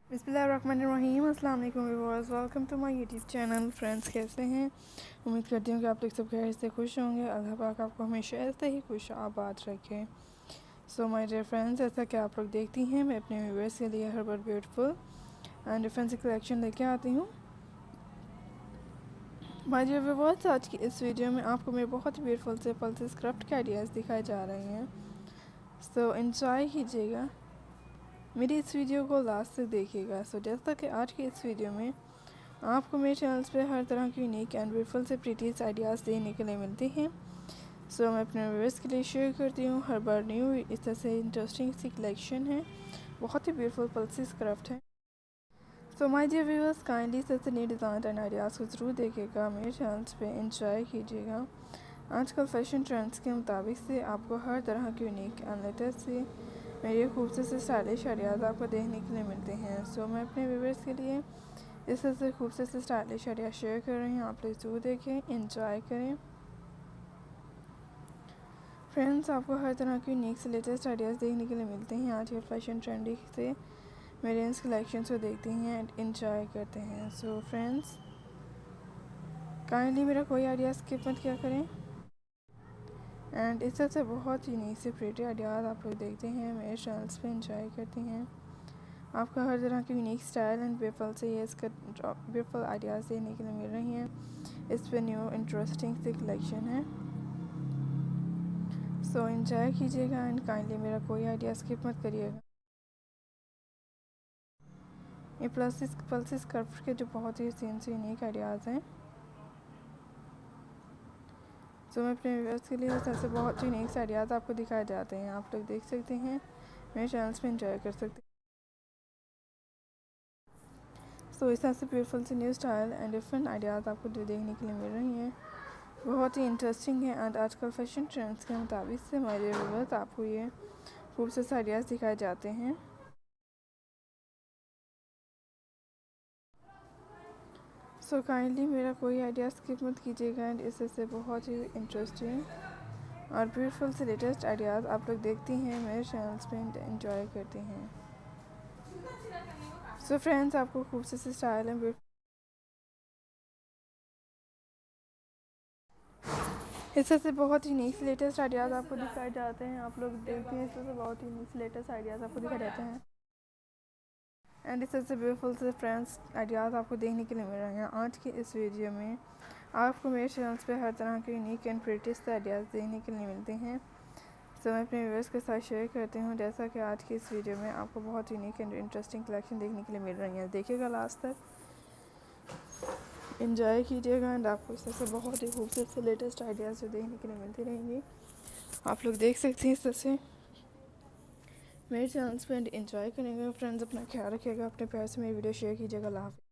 बिस्मिल्लाहिर्रहमानिर्रहीम। अस्सलाम वालेकुम viewers, welcome to my YouTube channel. Friends, कैसे हैं? उम्मीद करती हूँ कि आप लोग सब खैर से खुश होंगे। अल्लाह पाक आपको हमेशा ऐसे ही खुश आबाद रखे। सो माय डियर फ्रेंड्स, जैसा कि आप लोग देखती हैं, मैं अपने व्यूअर्स के लिए हर बार ब्यूटीफुल एंड डिफरेंट कलेक्शन लेके आती हूँ। माय डियर व्यूअर्स, आज की इस वीडियो में आपको मेरे बहुत ही ब्यूटीफुल से पल्सेस क्राफ्ट के आइडियाज़ दिखाए जा रहे हैं। सो एंजॉय कीजिएगा, मेरी इस वीडियो को लास्ट तक देखिएगा। सो जैसा कि आज की इस वीडियो में आपको मेरे चैनल्स पे हर तरह की यूनिक एंड ब्यूटीफुल से प्रीटीज आइडियाज़ देने के लिए मिलते हैं। सो मैं अपने व्यूअर्स के लिए शेयर करती हूँ हर बार न्यू इस तरह से इंटरेस्टिंग सी कलेक्शन है, बहुत ही ब्यूटीफुल पल्सेस क्राफ्ट है। So my dear viewers, kindly see new design and ideas को ज़रूर देखिएगा, मेरे चैनल्स पे इंजॉय कीजिएगा। आजकल फैशन ट्रेंड्स के मुताबिक से आपको हर तरह की यूनिक एंड लेटेस्ट से मेरे खूबसूरत से स्टाइलिश आइडियाज़ आपको देखने के लिए मिलते हैं। सो मैं अपने व्यूअर्स के लिए इस तरह से खूबसूरत से स्टाइलिश आइडिया शेयर कर रहे हैं, आप लोग ज़रूर देखें, इंजॉय करें। फ्रेंड्स, आपको हर तरह की यूनिक से लेटेस्ट आइडियाज़ देखने के लिए मिलते हैं। आज के फैशन ट्रेंडी से मेरे इन कलेक्शन को देखते हैं एंड इंजॉय करते हैं। सो फ्रेंड्स, काइंडली मेरा कोई आइडिया स्किप मत क्या करें। एंड इस तरह से बहुत यूनिक से प्रिटी आइडियाज़ आप लोग देखते हैं, मेरे चैनल्स पे इंजॉय करते हैं। आपको हर तरह की यूनिक स्टाइल एंड ब्यूटीफुल से ये इसका ब्यूटीफुल आइडियाज़ देखने के लिए मिल रही हैं। इस पर न्यू इंटरेस्टिंग सी कलेक्शन है। सो एंजॉय कीजिएगा एंड काइंडली मेरा कोई आइडिया स्किप मत करिएगा। ये पल्सिस कर्व के जो बहुत ही सीन से यूनिक आइडियाज़ हैं। सो मैं अपने व्यूअर्स के लिए इस तरह से बहुत यूनिक आइडियाज़ आपको दिखाए जाते हैं, आप लोग देख सकते हैं, मेरे चैनल्स पे इंजॉय कर सकते हैं। सो इस तरह से ब्यूटीफुल से new style and different ideas आपको जो देखने के लिए मिल रही हैं, बहुत ही इंटरेस्टिंग है। एंड आजकल फैशन ट्रेंड्स के मुताबिक से हमारे व्यूअर्स आपको ये खूबसूरत आइडियाज़ दिखाए जाते हैं। सो काइंडली मेरा कोई आइडिया स्किप मत कीजिएगा एंड इससे बहुत ही इंटरेस्टिंग और ब्यूटीफुल से लेटेस्ट आइडियाज़ आप लोग देखती हैं, मेरे चैनल्स पे इंजॉय करते हैं। सो फ्रेंड्स, आपको खूबसूरत से स्टाइल एंड इस तरह से बहुत ही यूनिक लेटेस्ट आइडियाज़ आपको दिखाए जाते हैं, आप लोग देखते हैं। इस तरह से बहुत ही यूनिक लेटेस्ट आइडियाज़ आपको दिखाए जाते हैं एंड इस तरह से ब्यूटीफुल से फ्रेंड्स आइडियाज़ आपको देखने के लिए मिल रहे हैं। आज की इस वीडियो में आपको मेरे चैनल्स पे हर तरह के यूनिक एंड प्रीटीज आइडियाज़ देखने के लिए मिलते हैं। सो मैं अपने व्यूअर्स के साथ शेयर करती हूँ, जैसा कि आज की इस वीडियो में आपको बहुत यूनिक एंड इंटरेस्टिंग कलेक्शन देखने के लिए मिल रही है। देखिएगा लास्ट तक, इंजॉय कीजिएगा एंड आपको इस तरह से बहुत ही खूबसूरत से लेटेस्ट आइडियाज़ जो देखने के लिए मिलती रहेंगी, आप लोग देख सकते हैं। इस तरह से मेरे चैनल्स पे इंजॉय करेंगे। फ्रेंड्स, अपना ख्याल रखिएगा, अपने प्यार से मेरी वीडियो शेयर कीजिएगा। अल्लाह हाफ़िज़।